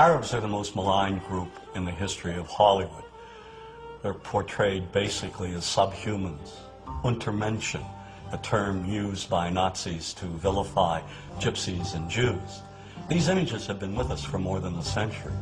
Arabs are the most maligned group in the history of Hollywood. They're portrayed basically as subhumans. Untermenschen, a term used by Nazis to vilify gypsies and Jews. These images have been with us for more than a century.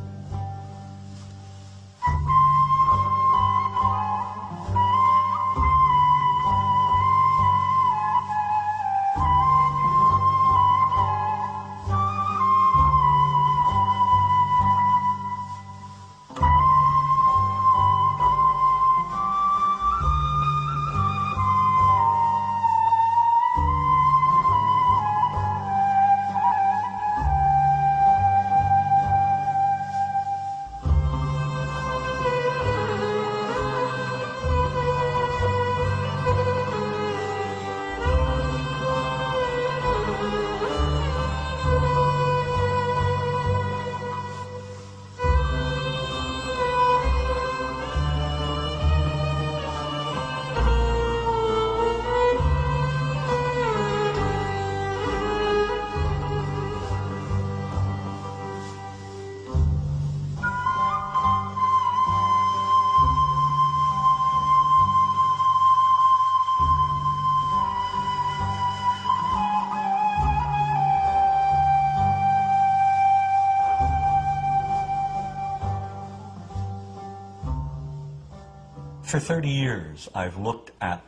For 30 years, I've looked at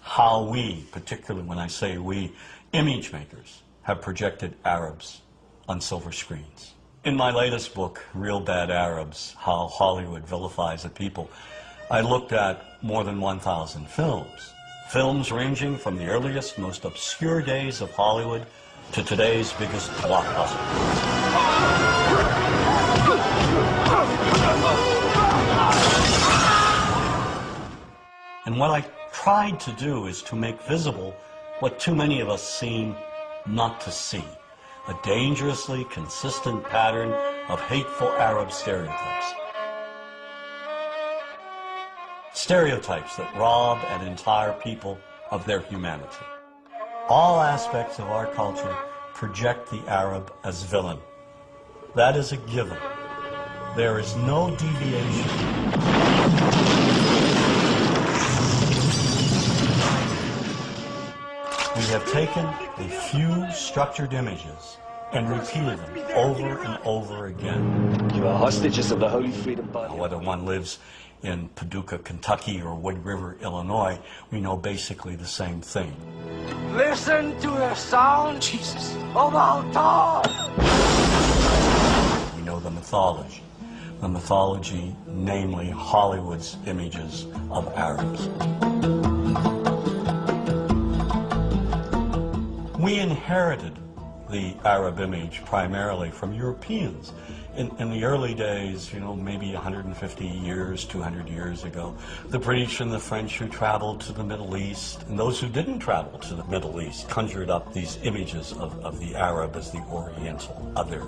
how we, particularly when I say we, image makers, have projected Arabs on silver screens. In my latest book, Real Bad Arabs, How Hollywood Vilifies a People, I looked at more than 1,000 films. Films ranging from the earliest, most obscure days of Hollywood to today's biggest blockbuster. And what I tried to do is to make visible what too many of us seem not to see, a dangerously consistent pattern of hateful Arab stereotypes. Stereotypes that rob an entire people of their humanity. All aspects of our culture project the Arab as villain. That is a given. There is no deviation. We have taken a few structured images and repeated them over and over again. You are hostages of the Holy Freedom Party. Whether one lives in Paducah, Kentucky or Wood River, Illinois, we know basically the same thing. Listen to the sound, Jesus, of our We know the mythology. The mythology, namely Hollywood's images of Arabs. We inherited the Arab image primarily from Europeans. In the early days, maybe 150 years, 200 years ago, the British and the French who traveled to the Middle East, and those who didn't travel to the Middle East, conjured up these images of the Arab as the Oriental other.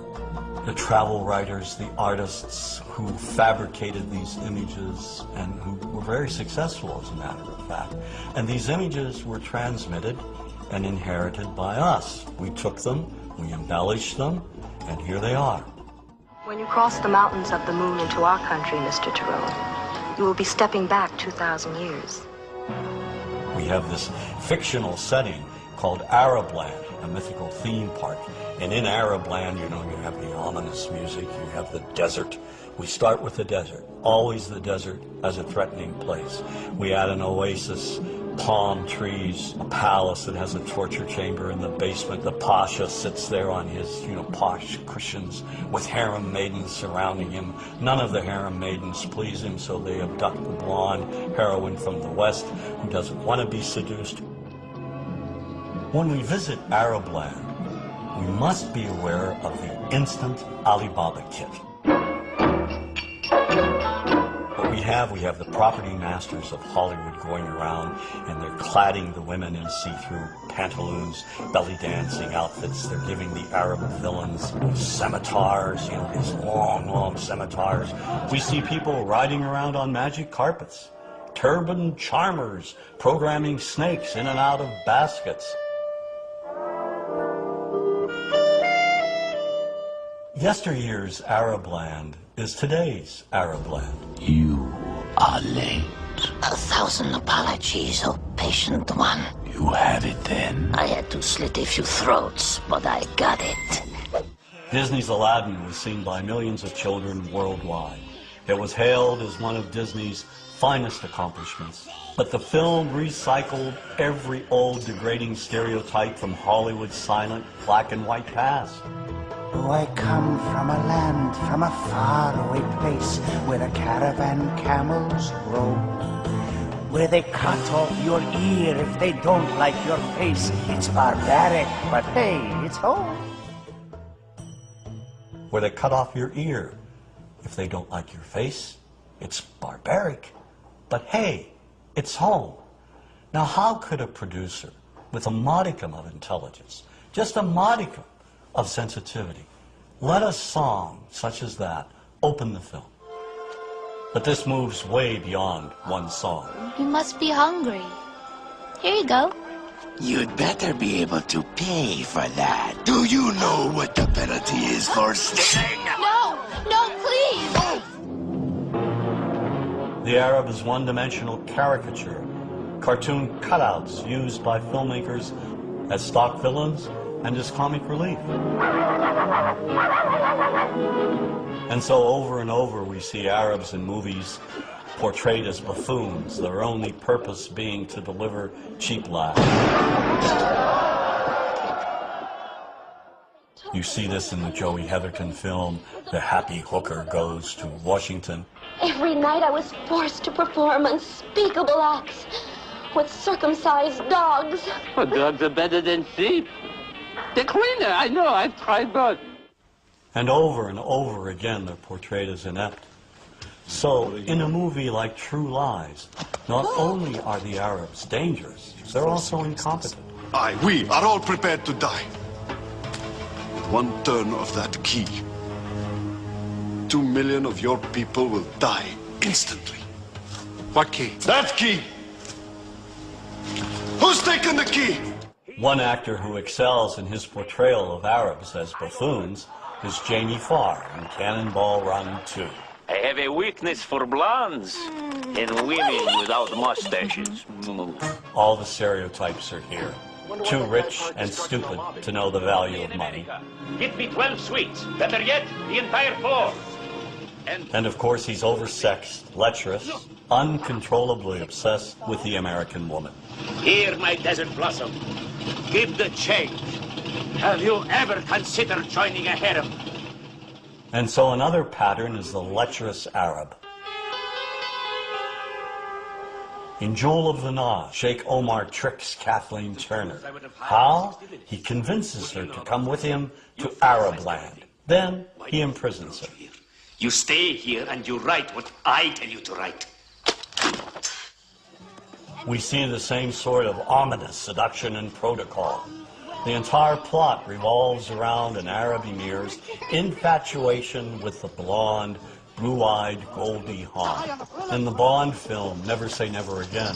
The travel writers, the artists who fabricated these images and who were very successful, as a matter of fact. And these images were transmitted and inherited by us. We took them, we embellished them, and here they are. When you cross the mountains of the moon into our country, Mr. Tyrone, you will be stepping back 2,000 years. We have this fictional setting called Arabland, a mythical theme park. And in Arabland, you have the ominous music, you have the desert. We start with the desert, always the desert as a threatening place. We add an oasis, palm trees, a palace that has a torture chamber in the basement. The Pasha sits there on his, posh cushions with harem maidens surrounding him. None of the harem maidens please him, so they abduct the blonde heroine from the West who doesn't want to be seduced. When we visit Arabland, we must be aware of the instant Alibaba kit. We have the property masters of Hollywood going around, and they're cladding the women in see-through pantaloons, belly dancing outfits. They're giving the Arab villains scimitars, these long, long scimitars. We see people riding around on magic carpets, turban charmers programming snakes in and out of baskets. Yesteryear's Arab land is today's Arab land. You are late. 1,000 apologies, oh patient one. You have it then. I had to slit a few throats, but I got it. Disney's Aladdin was seen by millions of children worldwide. It was hailed as one of Disney's finest accomplishments. But the film recycled every old degrading stereotype from Hollywood's silent black and white past. Oh, I come from a land, from a faraway place, where the caravan camels roam, where they cut off your ear if they don't like your face. It's barbaric, but hey, it's home. Where they cut off your ear if they don't like your face. It's barbaric, but hey, it's home. Now, how could a producer with a modicum of intelligence, just a modicum of sensitivity, let a song such as that open the film? But this moves way beyond one song. You must be hungry. Here you go. You'd better be able to pay for that. Do you know what the penalty is for stealing? No, please. The Arab is one-dimensional caricature, cartoon cutouts used by filmmakers as stock villains and as comic relief. And so over and over we see Arabs in movies portrayed as buffoons, their only purpose being to deliver cheap laughs. You see this in the Joey Heatherton film, The Happy Hooker Goes to Washington. Every night I was forced to perform unspeakable acts with circumcised dogs. Well, dogs are better than sheep. They're cleaner, I know, I've tried both. And over again they're portrayed as inept. So, in a movie like True Lies, not only are the Arabs dangerous, they're also incompetent. We are all prepared to die. One turn of that key, 2 million of your people will die instantly. What key? That key! Who's taking the key? One actor who excels in his portrayal of Arabs as buffoons is Jamie Farr in Cannonball Run 2. I have a weakness for blondes and women without mustaches. All the stereotypes are here. Too rich and stupid to know the value of money. Get me 12 sweets. Better yet, the entire floor. And of course he's oversexed, lecherous, uncontrollably obsessed with the American woman. Here, my desert blossom. Give the change. Have you ever considered joining a harem? And so another pattern is the lecherous Arab. In Jewel of the Nile, Sheikh Omar tricks Kathleen Turner. How? He convinces her to come with him to Arab land. Then he imprisons her. You stay here and you write what I tell you to write. We see the same sort of ominous seduction and protocol. The entire plot revolves around an Arab emir's infatuation with the blonde, blue-eyed Goldie Hawn. In the Bond film, Never Say Never Again,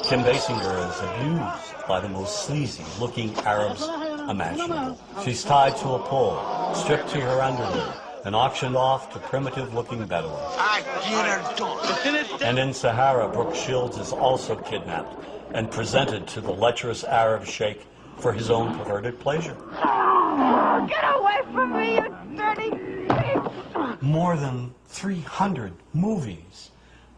Kim Basinger is abused by the most sleazy-looking Arabs imaginable. She's tied to a pole, stripped to her underwear, and auctioned off to primitive-looking Bedouins. And in Sahara, Brooke Shields is also kidnapped and presented to the lecherous Arab sheikh for his own perverted pleasure. Get away from me, you dirty pig! More than 300 movies,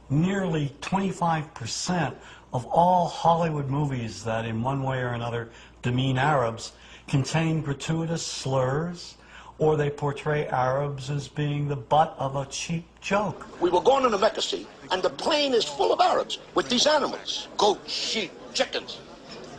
nearly 25% of all Hollywood movies that in one way or another demean Arabs contain gratuitous slurs, or they portray Arabs as being the butt of a cheap joke. We were going to the Mecca Sea, and the plane is full of Arabs with these animals. Goats, sheep, chickens.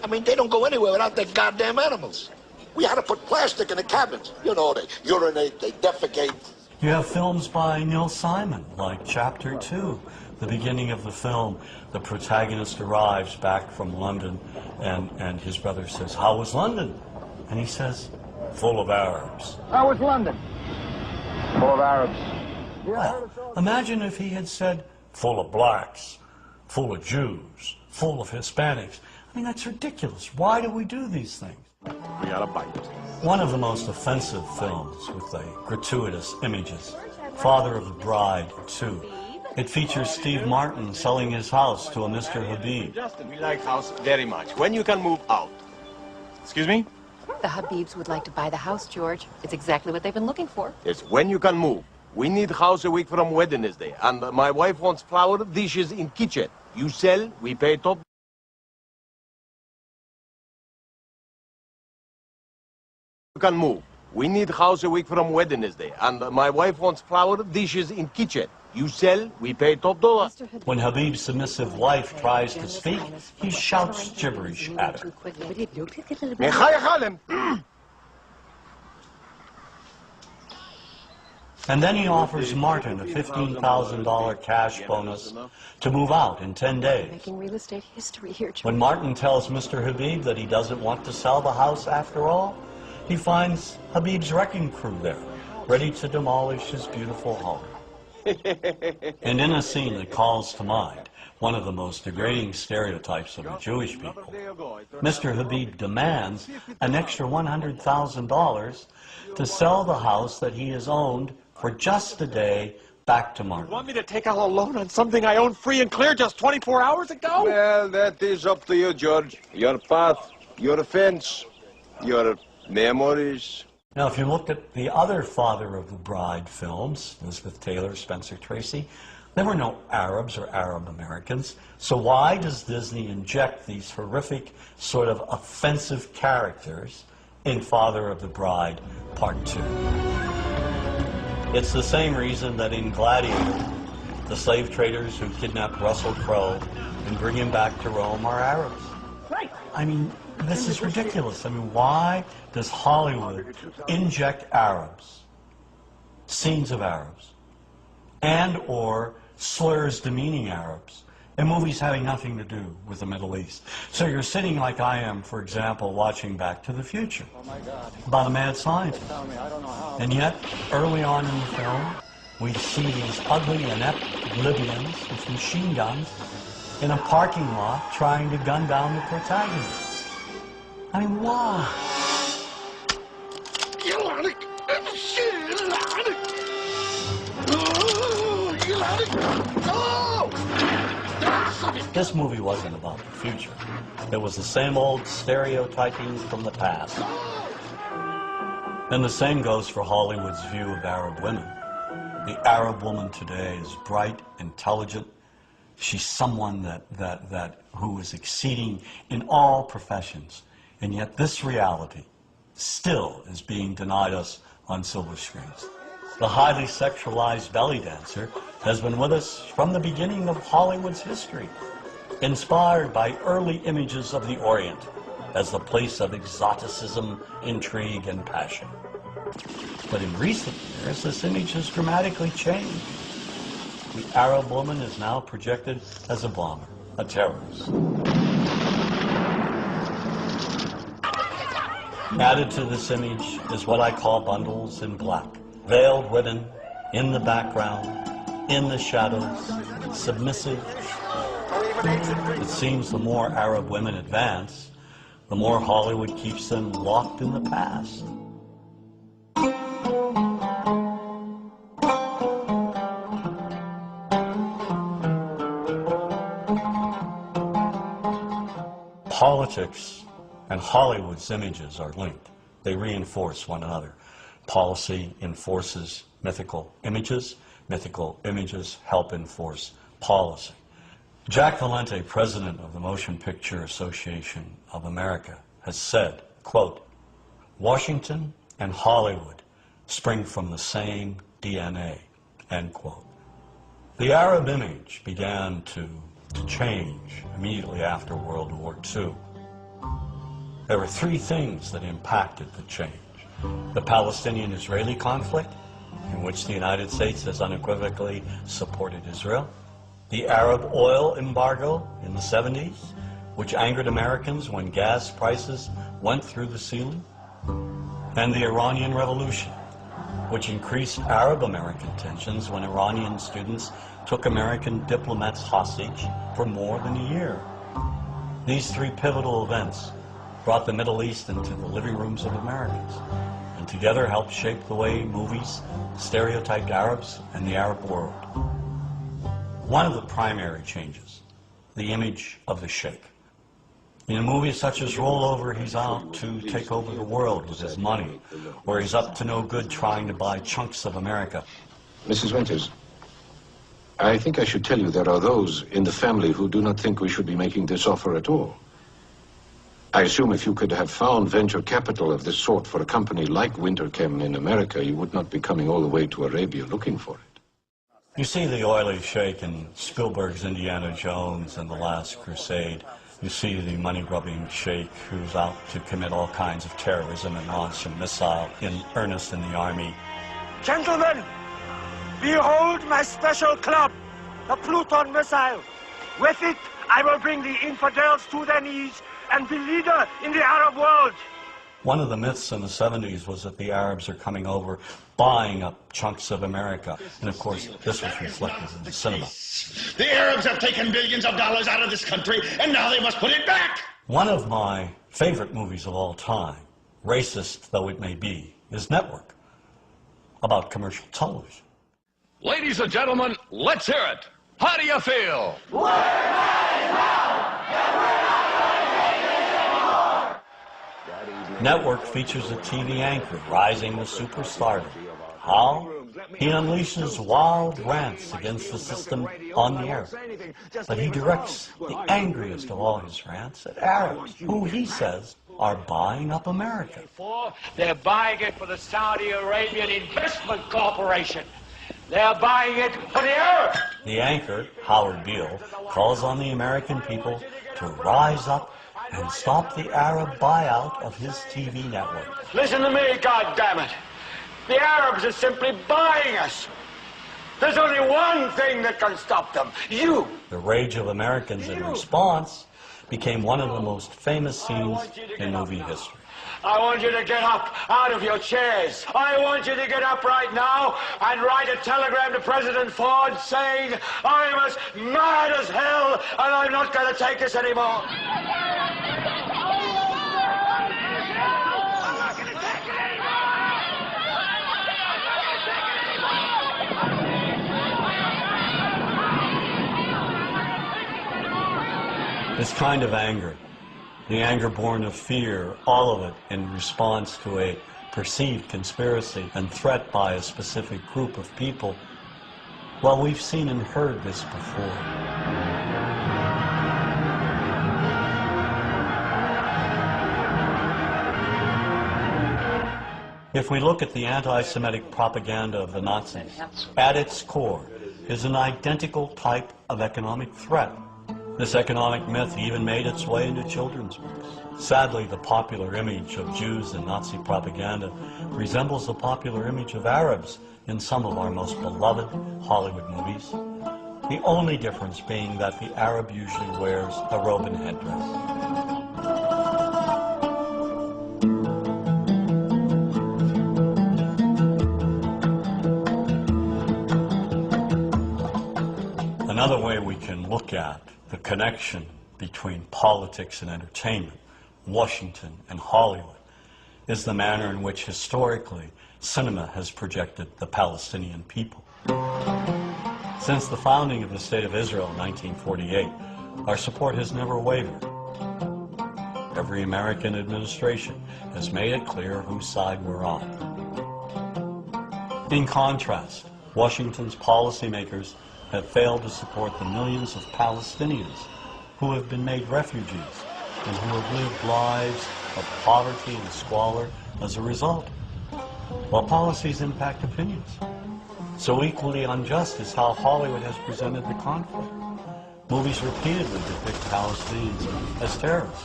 I mean, they don't go anywhere without their goddamn animals. We had to put plastic in the cabins. You know, they urinate, they defecate. You have films by Neil Simon, like Chapter 2. The beginning of the film, the protagonist arrives back from London, and his brother says, "How was London?" And he says, "Full of Arabs." How was London? Full of Arabs. Well, imagine if he had said, "Full of blacks, full of Jews, full of Hispanics." I mean, that's ridiculous. Why do we do these things? We gotta bite. One of the most offensive films with the gratuitous images, Father of the Bride 2. It features Steve Martin selling his house to a Mr. Habib. Justin, we like house very much. When you can move out. Excuse me? The Habibs would like to buy the house, George. It's exactly what they've been looking for. It's when you can move. We need house a week from Wednesday, and my wife wants flour dishes in kitchen. You sell, we pay top. You can move. We need house a week from Wednesday, and my wife wants flour dishes in kitchen. You sell, we pay top dollar. When Habib's submissive wife tries to speak, he shouts gibberish at her. And then he offers Martin a $15,000 cash bonus to move out in 10 days. Making real estate history here, George. When Martin tells Mr. Habib that he doesn't want to sell the house after all, he finds Habib's wrecking crew there, ready to demolish his beautiful home. And in a scene that calls to mind one of the most degrading stereotypes of the Jewish people, Mr. Habib demands an extra $100,000 to sell the house that he has owned for just a day back to Martin. You want me to take out a loan on something I owned free and clear just 24 hours ago? Well, that is up to you, George. Your path, your fence, your memories. Now, if you looked at the other Father of the Bride films, Elizabeth Taylor, Spencer Tracy, there were no Arabs or Arab Americans. So why does Disney inject these horrific, sort of offensive characters in Father of the Bride Part 2? It's the same reason that in Gladiator, the slave traders who kidnapped Russell Crowe and bring him back to Rome are Arabs. I mean, this is ridiculous. I mean, why does Hollywood inject Arabs, scenes of Arabs, and or slurs demeaning Arabs in movies having nothing to do with the Middle East? So you're sitting like I am, for example, watching Back to the Future about a mad scientist. And yet, early on in the film, we see these ugly, inept Libyans with machine guns in a parking lot trying to gun down the protagonist. I mean, why? This movie wasn't about the future. It was the same old stereotyping from the past. And the same goes for Hollywood's view of Arab women. The Arab woman today is bright, intelligent. She's someone who is exceeding in all professions. And yet this reality still is being denied us on silver screens. The highly sexualized belly dancer has been with us from the beginning of Hollywood's history, inspired by early images of the Orient as the place of exoticism, intrigue, and passion. But in recent years, this image has dramatically changed. The Arab woman is now projected as a bomber, a terrorist. Added to this image is what I call bundles in black. Veiled women in the background, in the shadows, submissive. It seems the more Arab women advance, the more Hollywood keeps them locked in the past. Politics and Hollywood's images are linked. They reinforce one another. Policy enforces mythical images help enforce policy. Jack Valente, president of the Motion Picture Association of America, has said, quote, "Washington and Hollywood spring from the same DNA," end quote. The Arab image began to change immediately after World War II. There were three things that impacted the change. The Palestinian-Israeli conflict, in which the United States has unequivocally supported Israel. The Arab oil embargo in the 70s, which angered Americans when gas prices went through the ceiling. And the Iranian Revolution, which increased Arab-American tensions when Iranian students took American diplomats hostage for more than a year. These three pivotal events brought the Middle East into the living rooms of Americans, and together helped shape the way movies stereotyped Arabs and the Arab world. One of the primary changes, the image of the Sheikh. In movies such as Rollover, he's out to take over the world with his money, or he's up to no good trying to buy chunks of America. Mrs. Winters, I think I should tell you there are those in the family who do not think we should be making this offer at all. I assume if you could have found venture capital of this sort for a company like Winterchem in America, you would not be coming all the way to Arabia looking for it. You see the oily Sheikh in Spielberg's Indiana Jones and The Last Crusade. You see the money-grubbing Sheikh who's out to commit all kinds of terrorism and launch a missile in earnest in the army. Gentlemen, behold my special club, the Pluton missile. With it, I will bring the infidels to their knees and be leader in the Arab world. One of the myths in the 70s was that the Arabs are coming over, buying up chunks of America. And of course, this was reflected in the cinema. The Arabs have taken billions of dollars out of this country, and now they must put it back. One of my favorite movies of all time, racist though it may be, is Network, about commercial television. Ladies and gentlemen, let's hear it. How do you feel? Network features a TV anchor rising to superstardom. How? He unleashes wild rants against the system on the air. But he directs the angriest of all his rants at Arabs, who he says are buying up America. They're buying it for the Saudi Arabian Investment Corporation. They're buying it for the Arabs. The anchor, Howard Beale, calls on the American people to rise up and stop the Arab buyout of his TV network. Listen to me, goddammit. The Arabs are simply buying us. There's only one thing that can stop them. You. The rage of Americans in response became one of the most famous scenes in movie history. I want you to get up out of your chairs. I want you to get up right now and write a telegram to President Ford saying, I'm as mad as hell and I'm not going to take this anymore. This kind of anger, the anger born of fear, all of it in response to a perceived conspiracy and threat by a specific group of people, well, we've seen and heard this before. If we look at the anti-Semitic propaganda of the Nazis, at its core is an identical type of economic threat. This economic myth even made its way into children's books. Sadly, the popular image of Jews in Nazi propaganda resembles the popular image of Arabs in some of our most beloved Hollywood movies. The only difference being that the Arab usually wears a robe and headdress. Another way we can look at the connection between politics and entertainment, Washington and Hollywood, is the manner in which historically cinema has projected the Palestinian people. Since the founding of the State of Israel in 1948, our support has never wavered. Every American administration has made it clear whose side we're on. In contrast, Washington's policymakers have failed to support the millions of Palestinians who have been made refugees and who have lived lives of poverty and squalor as a result, while policies impact opinions. So equally unjust is how Hollywood has presented the conflict. Movies repeatedly depict Palestinians as terrorists,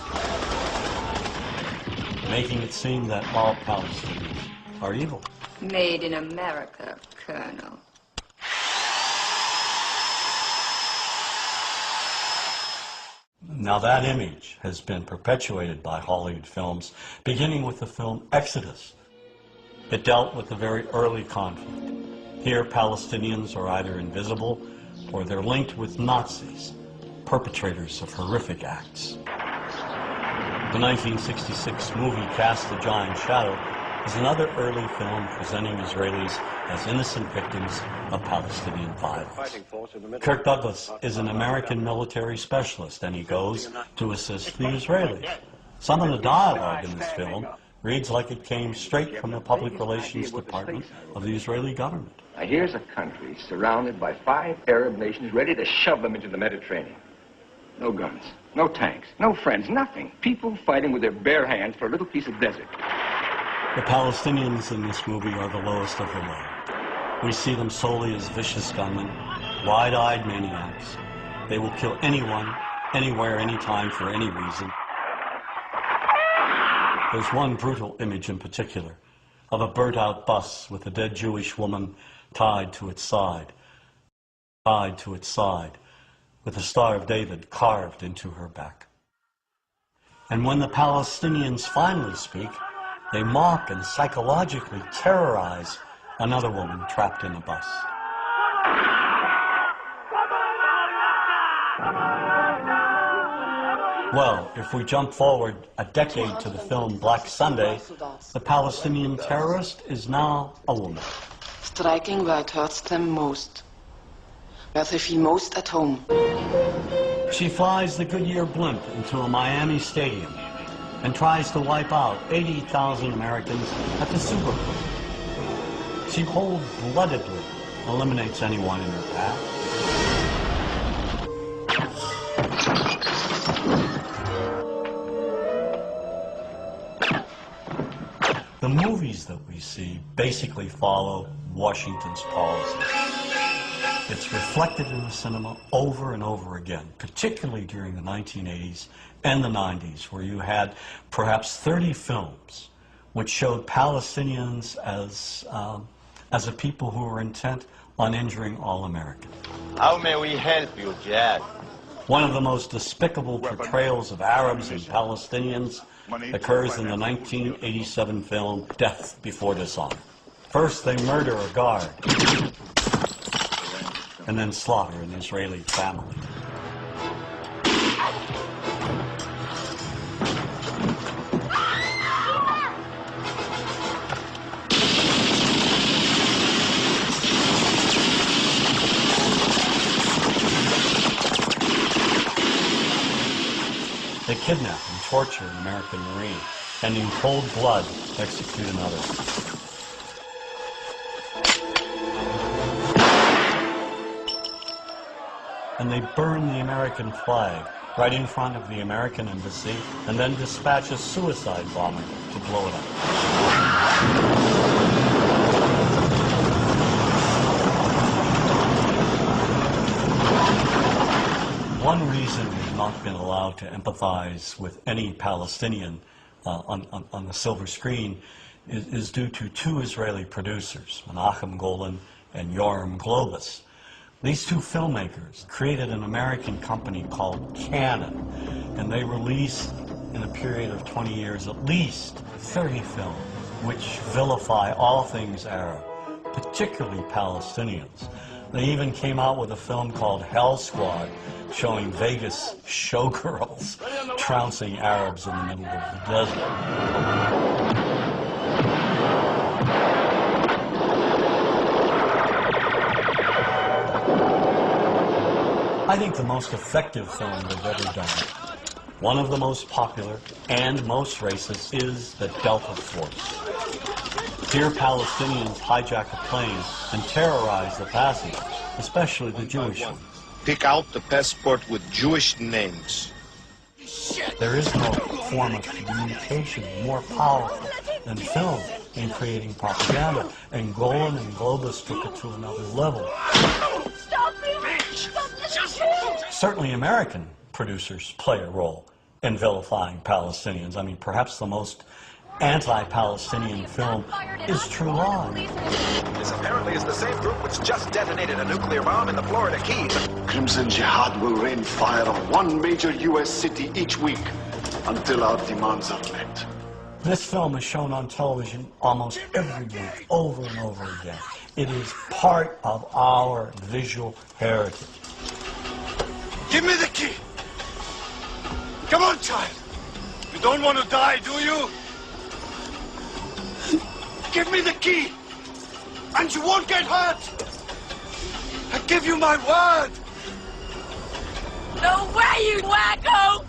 making it seem that all Palestinians are evil. Made in America, Colonel. Now that image has been perpetuated by Hollywood films, beginning with the film Exodus. It dealt with the very early conflict. Here, Palestinians are either invisible or they're linked with Nazis, perpetrators of horrific acts. The 1966 movie Cast a Giant Shadow is another early film presenting Israelis as innocent victims of Palestinian violence. Kirk Douglas is an American military specialist, and he goes to assist the Israelis. Some of the dialogue in this film reads like it came straight from the public relations department of the Israeli government. Now, here's a country surrounded by 5 Arab nations ready to shove them into the Mediterranean. No guns, no tanks, no friends, nothing. People fighting with their bare hands for a little piece of desert. The Palestinians in this movie are the lowest of the low. We see them solely as vicious gunmen, wide-eyed maniacs. They will kill anyone, anywhere, anytime, for any reason. There's one brutal image in particular of a burnt-out bus with a dead Jewish woman tied to its side, with the Star of David carved into her back. And when the Palestinians finally speak, they mock and psychologically terrorize another woman trapped in a bus. Well, if we jump forward a decade to the film Black Sunday, the Palestinian terrorist is now a woman. Striking where it hurts them most, where they feel most at home. She flies the Goodyear blimp into a Miami stadium and tries to wipe out 80,000 Americans at the Super Bowl. She cold-bloodedly eliminates anyone in her path. The movies that we see basically follow Washington's policy. It's reflected in the cinema over and over again, particularly during the 1980s and the 90s, where you had perhaps 30 films which showed Palestinians as a people who were intent on injuring all Americans. How may we help you, Jack? One of the most despicable portrayals of Arabs and Palestinians occurs in the 1987 film Death Before Dishonor. First, they murder a guard, and then slaughter an Israeli family. They kidnap and torture an American Marine, and in cold blood execute another. And they burn the American flag right in front of the American embassy, and then dispatch a suicide bomber to blow it up. One reason we've not been allowed to empathize with any Palestinian on the silver screen is due to 2 Israeli producers, Menachem Golan and Yoram Globus. These 2 filmmakers created an American company called Canon, and they released, in a period of 20 years, at least 30 films which vilify all things Arab, particularly Palestinians. They even came out with a film called Hell Squad, showing Vegas showgirls trouncing Arabs in the middle of the desert. I think the most effective film they've ever done, one of the most popular and most racist, is The Delta Force. Here Palestinians hijack a plane and terrorize the passengers, especially the Jewish ones. Pick out the passport with Jewish names. There is no form of communication more powerful than film in creating propaganda, and Golan and Globus took it to another level. Stop me! Stop this! Certainly American producers play a role in vilifying Palestinians. I mean, perhaps the most anti-Palestinian film is True Lies. This apparently is the same group which just detonated a nuclear bomb in the Florida Keys. Crimson Jihad will rain fire on one major U.S. city each week until our demands are met. This film is shown on television almost every week, over and over again. It is part of our visual heritage. Give me the key. Come on, child. don't want to die, do you? Give me the key, and you won't get hurt. I give you my word. No way, you wacko!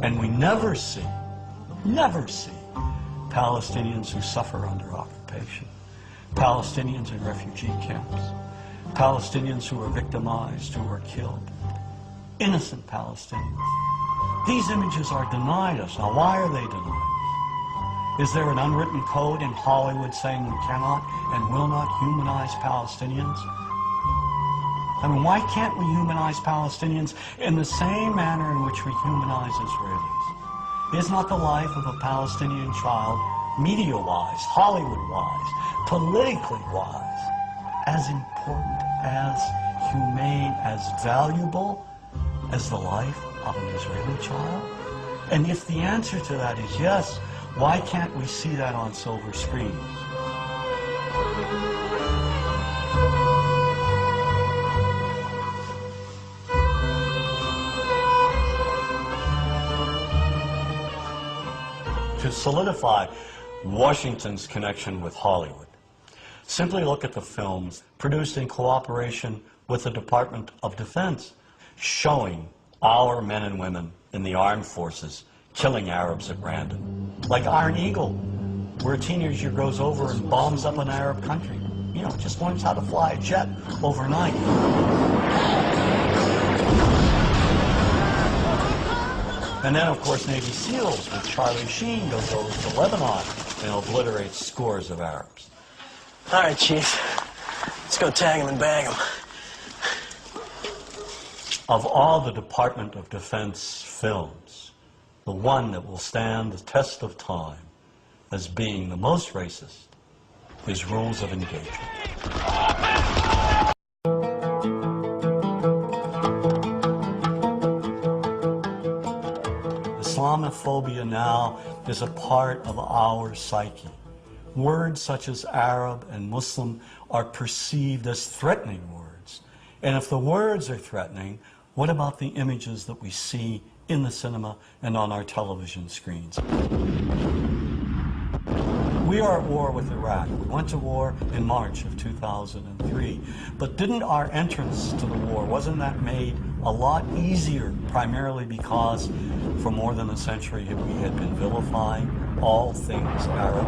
And we never see Palestinians who suffer under occupation, Palestinians in refugee camps, Palestinians who are victimized, who are killed, innocent Palestinians. These images are denied us. Now, why are they denied? Is there an unwritten code in Hollywood saying we cannot and will not humanize Palestinians? I mean, why can't we humanize Palestinians in the same manner in which we humanize Israelis? Is not the life of a Palestinian child, media-wise, Hollywood-wise, politically-wise, as important, as humane, as valuable as the life of an Israeli child? And if the answer to that is yes, why can't we see that on silver screens? To solidify Washington's connection with Hollywood, simply look at the films produced in cooperation with the Department of Defense, showing our men and women in the armed forces killing Arabs at random. Like Iron Eagle, where a teenager goes over and bombs up an Arab country. You know, just learns how to fly a jet overnight. And then, of course, Navy SEALs with Charlie Sheen goes over to Lebanon and obliterates scores of Arabs. All right, Chief. Let's go tag him and bag him. Of all the Department of Defense films, the one that will stand the test of time as being the most racist is Rules of Engagement. Islamophobia now is a part of our psyche. Words such as Arab and Muslim are perceived as threatening words. And if the words are threatening, what about the images that we see in the cinema and on our television screens? We are at war with Iraq. We went to war in March of 2003. But didn't our entrance to the war, wasn't that made a lot easier, primarily because for more than a century we had been vilifying all things Arab?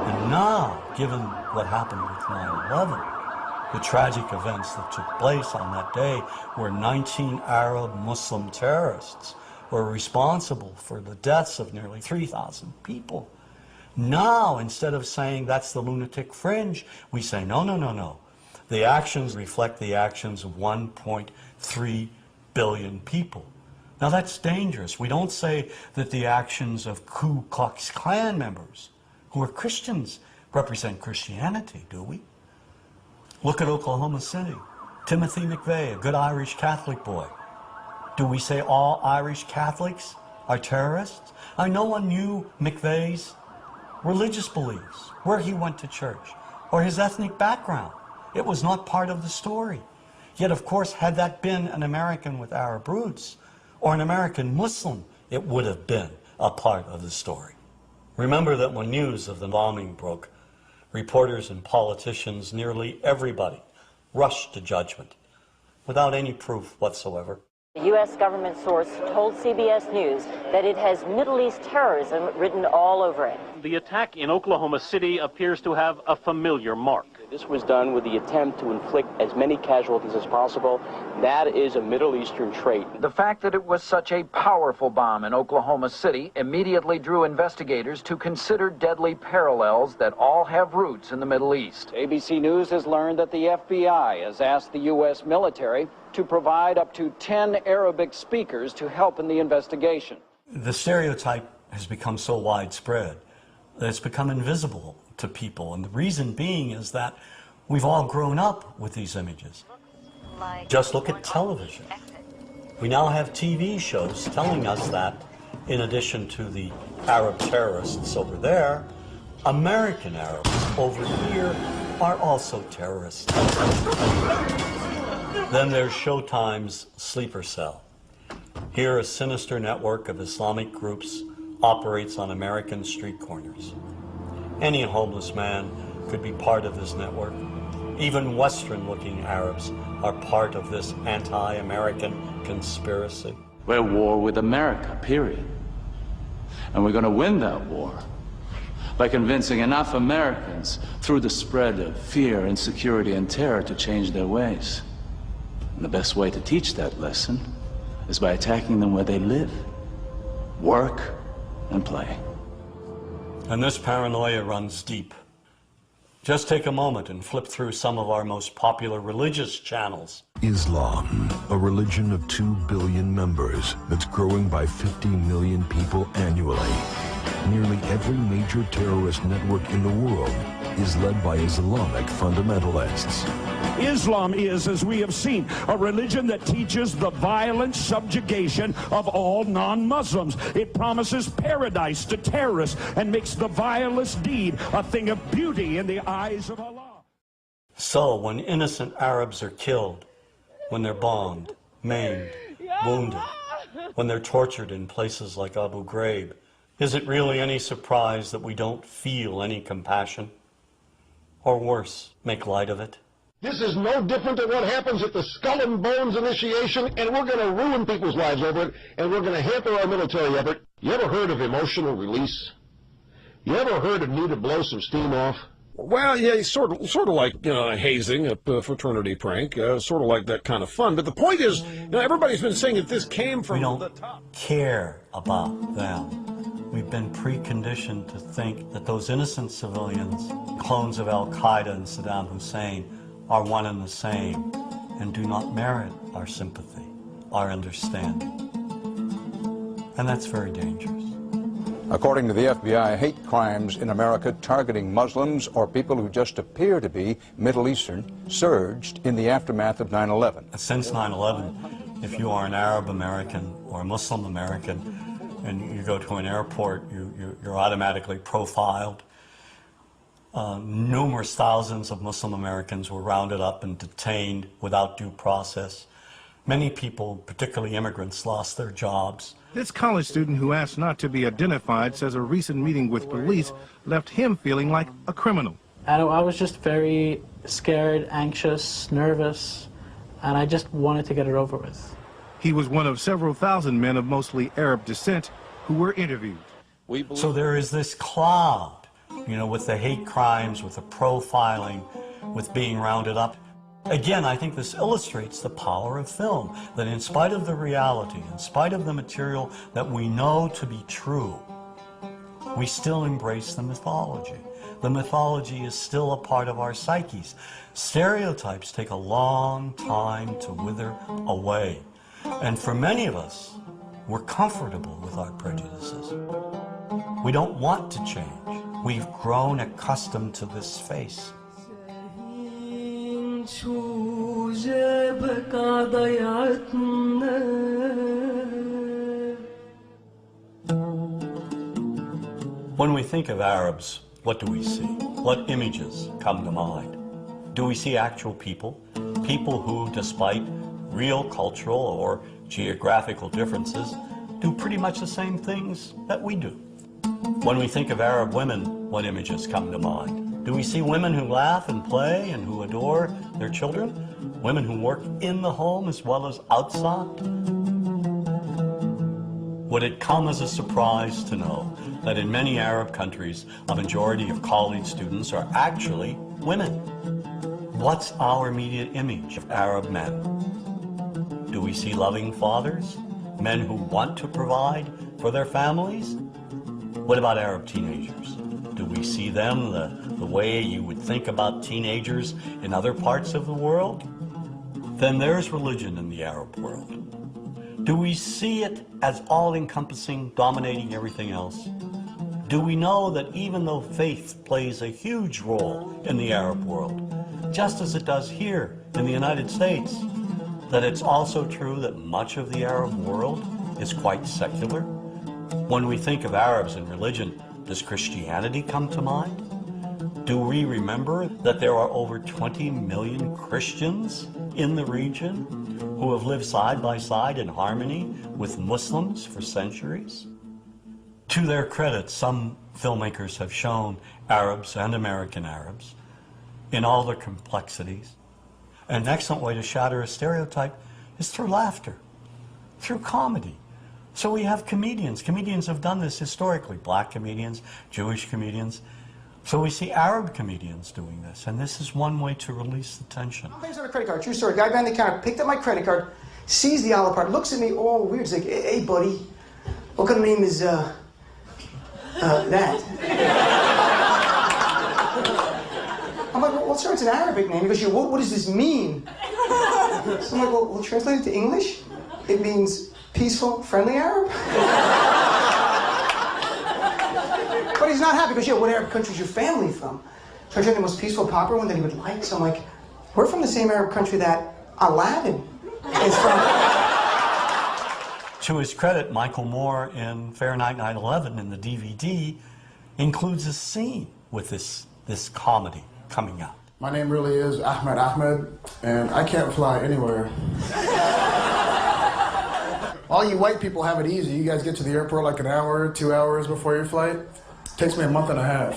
And now, given what happened with 9/11, the tragic events that took place on that day, where 19 Arab Muslim terrorists were responsible for the deaths of nearly 3,000 people. Now, instead of saying that's the lunatic fringe, we say, no, no, no, no. The actions reflect the actions of 1.3 billion people. Now, that's dangerous. We don't say that the actions of Ku Klux Klan members, who are Christians, represent Christianity, do we? Look at Oklahoma City. Timothy McVeigh, a good Irish Catholic boy. Do we say all Irish Catholics are terrorists? No one knew McVeigh's religious beliefs, where he went to church, or his ethnic background. It was not part of the story. Yet, of course, had that been an American with Arab roots, or an American Muslim, it would have been a part of the story. Remember that when news of the bombing broke, reporters and politicians, nearly everybody, rushed to judgment without any proof whatsoever. A U.S. government source told CBS News that it has Middle East terrorism written all over it. The attack in Oklahoma City appears to have a familiar mark. This was done with the attempt to inflict as many casualties as possible. That is a Middle Eastern trait. The fact that it was such a powerful bomb in Oklahoma City immediately drew investigators to consider deadly parallels that all have roots in the Middle East. ABC News has learned that the FBI has asked the U.S. military to provide up to 10 Arabic speakers to help in the investigation. The stereotype has become so widespread that it's become invisible to people, and the reason being is that we've all grown up with these images. Just look at television. We now have TV shows telling us that, in addition to the Arab terrorists over there, American Arabs over here are also terrorists. Then there's Showtime's Sleeper Cell. Here, a sinister network of Islamic groups operates on American street corners. Any homeless man could be part of this network. Even Western-looking Arabs are part of this anti-American conspiracy. We're at war with America, period. And we're going to win that war by convincing enough Americans through the spread of fear, insecurity, and terror to change their ways. And the best way to teach that lesson is by attacking them where they live, work, and play. And this paranoia runs deep. Just take a moment and flip through some of our most popular religious channels. Islam, a religion of 2 billion members that's growing by 50 million people annually. Nearly every major terrorist network in the world is led by Islamic fundamentalists. Islam is, as we have seen, a religion that teaches the violent subjugation of all non-Muslims. It promises paradise to terrorists and makes the vilest deed a thing of beauty in the eyes of Allah. So when innocent Arabs are killed, when they're bombed, maimed, wounded, when they're tortured in places like Abu Ghraib, is it really any surprise that we don't feel any compassion? Or worse, make light of it? This is no different than what happens at the Skull and Bones initiation, and we're going to ruin people's lives over it, and we're going to hamper our military effort. You ever heard of emotional release? You ever heard of need to blow some steam off? Well, yeah, sort of like hazing, a fraternity prank, sort of like that kind of fun. But the point is, everybody's been saying that this came from the top. Care about them. We've been preconditioned to think that those innocent civilians, clones of Al-Qaeda and Saddam Hussein, are one and the same and do not merit our sympathy, our understanding. And that's very dangerous. According to the FBI, hate crimes in America targeting Muslims or people who just appear to be Middle Eastern surged in the aftermath of 9/11. Since 9/11, if you are an Arab American or a Muslim American and you go to an airport, you're automatically profiled. Numerous thousands of Muslim Americans were rounded up and detained without due process. Many people, particularly immigrants, lost their jobs. This college student who asked not to be identified says a recent meeting with police left him feeling like a criminal. I was just very scared, anxious, nervous, and I just wanted to get it over with. He was one of several thousand men of mostly Arab descent who were interviewed. So there is this cloud, with the hate crimes, with the profiling, with being rounded up. Again, I think this illustrates the power of film, that in spite of the reality, in spite of the material that we know to be true, we still embrace the mythology. The mythology is still a part of our psyches. Stereotypes take a long time to wither away. And for many of us, we're comfortable with our prejudices. We don't want to change. We've grown accustomed to this face. When we think of Arabs, what do we see? What images come to mind? Do we see actual people? People who, despite real cultural or geographical differences, do pretty much the same things that we do. When we think of Arab women, what images come to mind? Do we see women who laugh and play and who adore their children? Women who work in the home as well as outside? Would it come as a surprise to know that in many Arab countries, a majority of college students are actually women? What's our immediate image of Arab men? Do we see loving fathers? Men who want to provide for their families? What about Arab teenagers? Do we see them the way you would think about teenagers in other parts of the world? Then there's religion in the Arab world. Do we see it as all-encompassing, dominating everything else? Do we know that even though faith plays a huge role in the Arab world, just as it does here in the United States, that it's also true that much of the Arab world is quite secular? When we think of Arabs and religion, does Christianity come to mind? Do we remember that there are over 20 million Christians in the region who have lived side by side in harmony with Muslims for centuries. To their credit, some filmmakers have shown Arabs and American Arabs in all their complexities. An excellent way to shatter a stereotype is through laughter, through comedy. So we have comedians. Comedians have done this historically, black comedians, Jewish comedians. So we see Arab comedians doing this, and this is one way to release the tension. Things on a credit card, true story. Guy behind the counter picked up my credit card, sees the Olive card, looks at me all weird. He's like, hey, buddy, what kind of name is, that? I'm like, well, sir, it's an Arabic name. He goes, what does this mean? So I'm like, well, translate it to English. It means peaceful, friendly Arab. But he's not happy because, what Arab country is your family from? So I tried the most peaceful, popular one that he would like. So I'm like, we're from the same Arab country that Aladdin is from. To his credit, Michael Moore in Fahrenheit 9/11 in the DVD includes a scene with this comedy coming out. My name really is Ahmed, and I can't fly anywhere. All you white people have it easy. You guys get to the airport like an hour, 2 hours before your flight. Takes me a month and a half.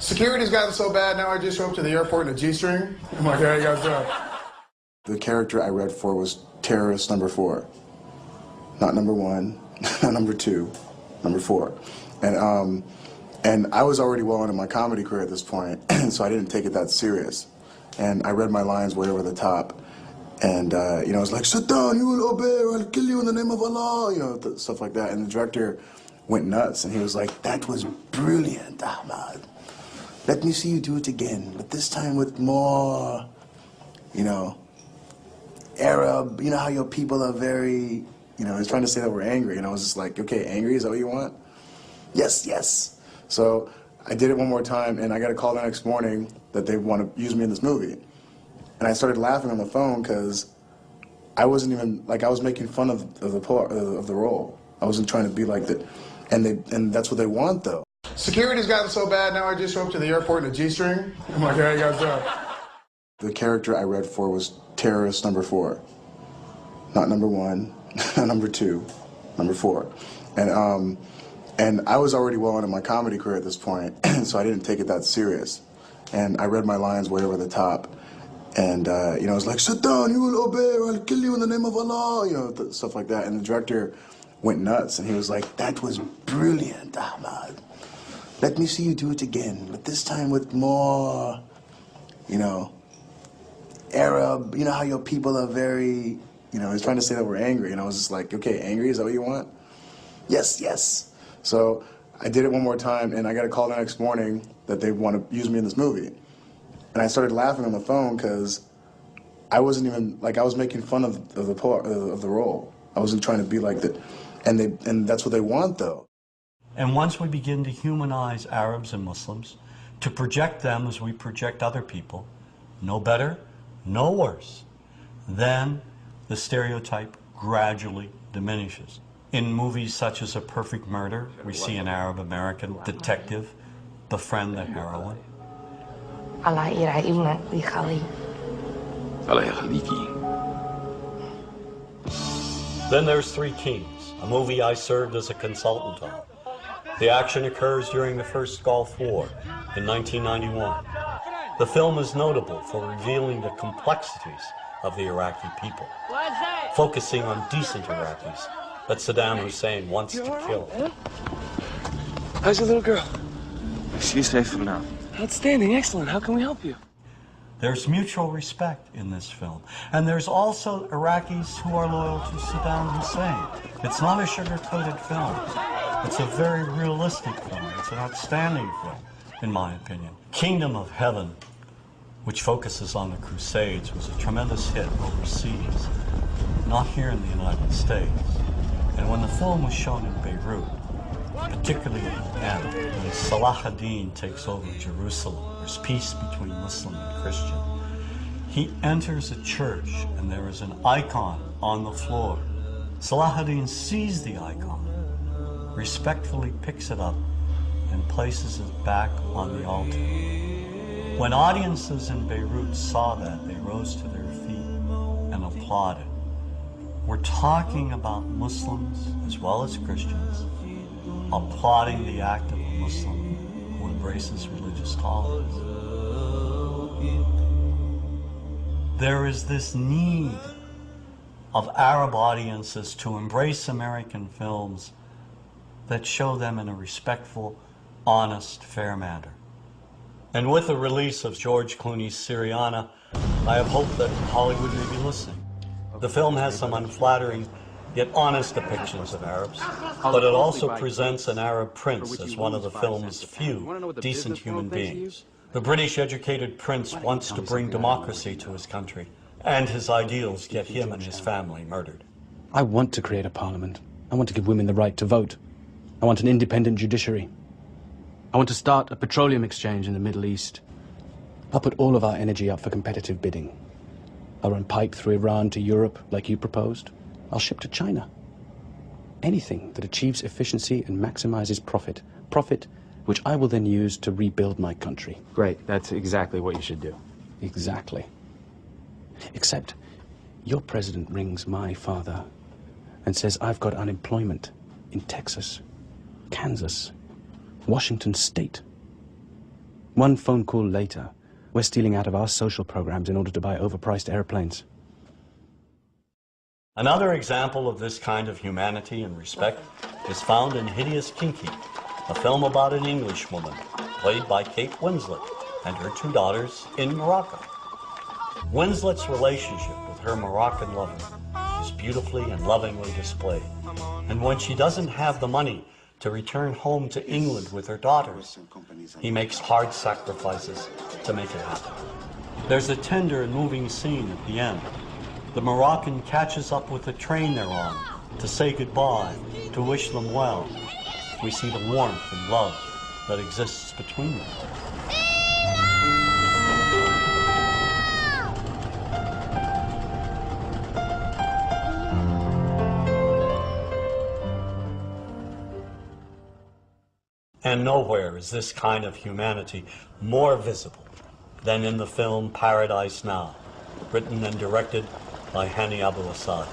Security's gotten so bad now I just show up to the airport in a G-string. I'm like, how you guys doing? The character I read for was terrorist number 4. Not number 1, not number 2, number 4. And I was already well into my comedy career at this point, so I didn't take it that serious. And I read my lines way over the top. And, I was like, sit down, you will obey, or I'll kill you in the name of Allah, stuff like that. And the director went nuts, and he was like, that was brilliant, Ahmad. Let me see you do it again, but this time with more, Arab, how your people are very, he's trying to say that we're angry, and I was just like, okay, angry, is that what you want? Yes, yes. So I did it one more time, and I got a call the next morning that they want to use me in this movie. And I started laughing on the phone because I wasn't even, I was making fun of the role. I wasn't trying to be like that. And that's what they want, though. Security's gotten so bad now I just show up to the airport in a G-string. I'm like, how you guys doing? The character I read for was terrorist number 4. Not number 1, not number 2, number 4. And I was already well into my comedy career at this point, so I didn't take it that serious. And I read my lines way over the top. And, I was like, sit down, you will obey, or I'll kill you in the name of Allah, stuff like that. And the director went nuts, and he was like, that was brilliant, Ahmad. Let me see you do it again, but this time with more, Arab, how your people are very, he's trying to say that we're angry, and I was just like, okay, angry, is that what you want? Yes, yes. So I did it one more time, and I got a call the next morning that they want to use me in this movie. And I started laughing on the phone because I wasn't even, I was making fun of the role. I wasn't trying to be like that. And that's what they want, though. And once we begin to humanize Arabs and Muslims, to project them as we project other people, no better, no worse, then the stereotype gradually diminishes. In movies such as A Perfect Murder, we see an Arab-American detective befriend the heroine. Then there's Three Kings, a movie I served as a consultant on. The action occurs during the First Gulf War in 1991. The film is notable for revealing the complexities of the Iraqi people, focusing on decent Iraqis that Saddam Hussein wants to kill. How's your little girl? She's safe for now. Outstanding, excellent. How can we help you? There's mutual respect in this film. And there's also Iraqis who are loyal to Saddam Hussein. It's not a sugar-coated film. It's a very realistic film. It's an outstanding film, in my opinion. Kingdom of Heaven, which focuses on the Crusades, was a tremendous hit overseas, not here in the United States. And when the film was shown in Beirut, particularly at the end, when Salah ad-Din takes over Jerusalem, there's peace between Muslim and Christian. He enters a church and there is an icon on the floor. Salah ad-Din sees the icon, respectfully picks it up and places it back on the altar. When audiences in Beirut saw that, they rose to their feet and applauded. We're talking about Muslims as well as Christians applauding the act of a Muslim who embraces religious tolerance. There is this need of Arab audiences to embrace American films that show them in a respectful, honest, fair manner. And with the release of George Clooney's Syriana, I have hope that Hollywood may be listening. The film has some unflattering yet honest depictions of Arabs, but it also presents an Arab prince as one of the film's few decent human beings. The British-educated prince wants to bring democracy to his country, and his ideals get him and his family murdered. I want to create a parliament. I want to give women the right to vote. I want an independent judiciary. I want to start a petroleum exchange in the Middle East. I'll put all of our energy up for competitive bidding. I'll run pipe through Iran to Europe like you proposed. I'll ship to China. Anything that achieves efficiency and maximizes profit. Profit which I will then use to rebuild my country. Great, that's exactly what you should do. Exactly. Except your president rings my father and says I've got unemployment in Texas, Kansas, Washington State. One phone call later, we're stealing out of our social programs in order to buy overpriced airplanes. Another example of this kind of humanity and respect is found in Hideous Kinky, a film about an Englishwoman played by Kate Winslet and her two daughters in Morocco. Winslet's relationship with her Moroccan lover is beautifully and lovingly displayed. And when she doesn't have the money to return home to England with her daughters, he makes hard sacrifices to make it happen. There's a tender and moving scene at the end. The Moroccan catches up with the train they're on to say goodbye, to wish them well. We see the warmth and love that exists between them. And nowhere is this kind of humanity more visible than in the film Paradise Now, written and directed by Hani Abu Assad.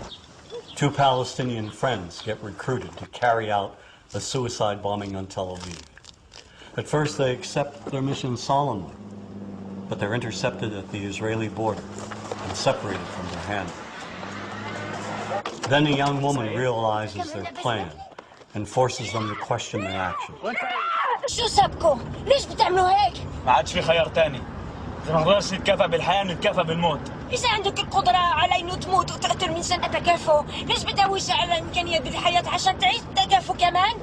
Two Palestinian friends get recruited to carry out a suicide bombing on Tel Aviv. At first they accept their mission solemnly, but they're intercepted at the Israeli border and separated from their handler. Then a young woman realizes their plan and forces them to question their actions. شو سبكم؟ ليش بتعملوا هيك؟ ما عادش في خيار تاني. إذا ما نقدرش نتكافئ بالحياة نتكافئ بالموت. إذا عندك القدرة على إنه تموت وتقتل من سنة تكافؤ، ليش بتدوش على إمكانية بالحياة عشان تعيش تكافؤ كمان؟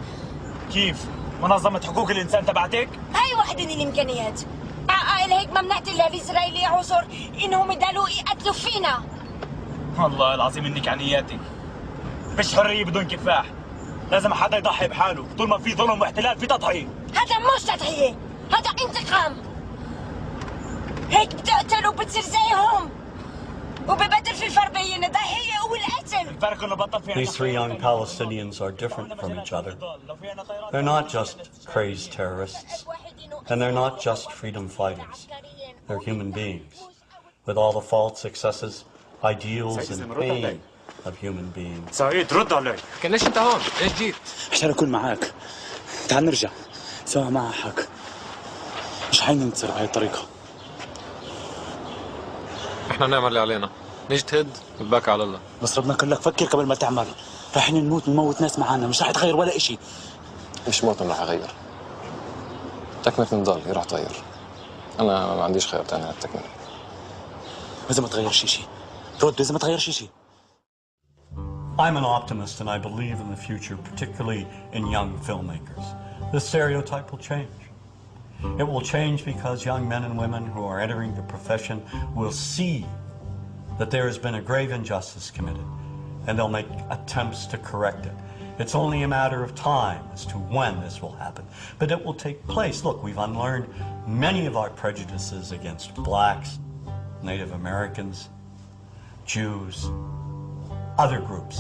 كيف؟ منظمة حقوق الإنسان تبعتك؟ هاي واحدة من الإمكانيات. عقائل هيك ما منعت الإسرائيلي عذر إنهم يدالوا يقتلوا فينا. والله العظيم إنك عنياتي. مش حرية بدون كفاح. لازم حدا يضحي بحاله، طول ما في ظلم واحتلال في تضحية. هذا مش تضحية، هذا انتقام. هيك بتقتل وبتصير زيهم. وببدل في الفرق بين الضحية والقتل. الفرق إنه بطل في. These three young Palestinians are different from each other. They're not just crazed terrorists, and they're not just freedom fighters. They're human beings, with all the faults, excesses, ideals, and pain of human beings. سعيد رد علي. كان ليش انت هون؟ ليش جيت؟ عشان اكون معاك. تعال نرجع سوا مع حق. مش حننتصر بهاي الطريقة. احنا بنعمل اللي علينا، نجتهد والباقي على الله. بس ربنا قال لك فكر قبل ما تعمل. رايحين نموت نموت ناس معانا، مش راح يتغير ولا إشي. مش موطن راح اغير. تكملة نضال هي راح تغير. انا ما عنديش خيار تاني على التكملة. إذا ما تغيرش إشي. رد إذا ما تغيرش إشي. I'm an optimist and I believe in the future, particularly in young filmmakers. This stereotype will change. It will change because young men and women who are entering the profession will see that there has been a grave injustice committed, and they'll make attempts to correct it. It's only a matter of time as to when this will happen, but it will take place. Look, we've unlearned many of our prejudices against blacks, Native Americans, Jews, other groups.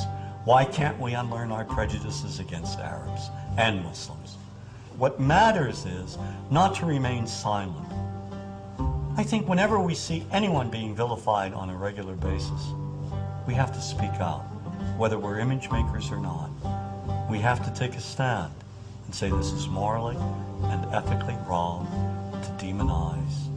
Why can't we unlearn our prejudices against Arabs and Muslims? What matters is not to remain silent, I think whenever we see anyone being vilified on a regular basis, we have to speak out, whether we're image makers or not. We have to take a stand and say this is morally and ethically wrong to demonize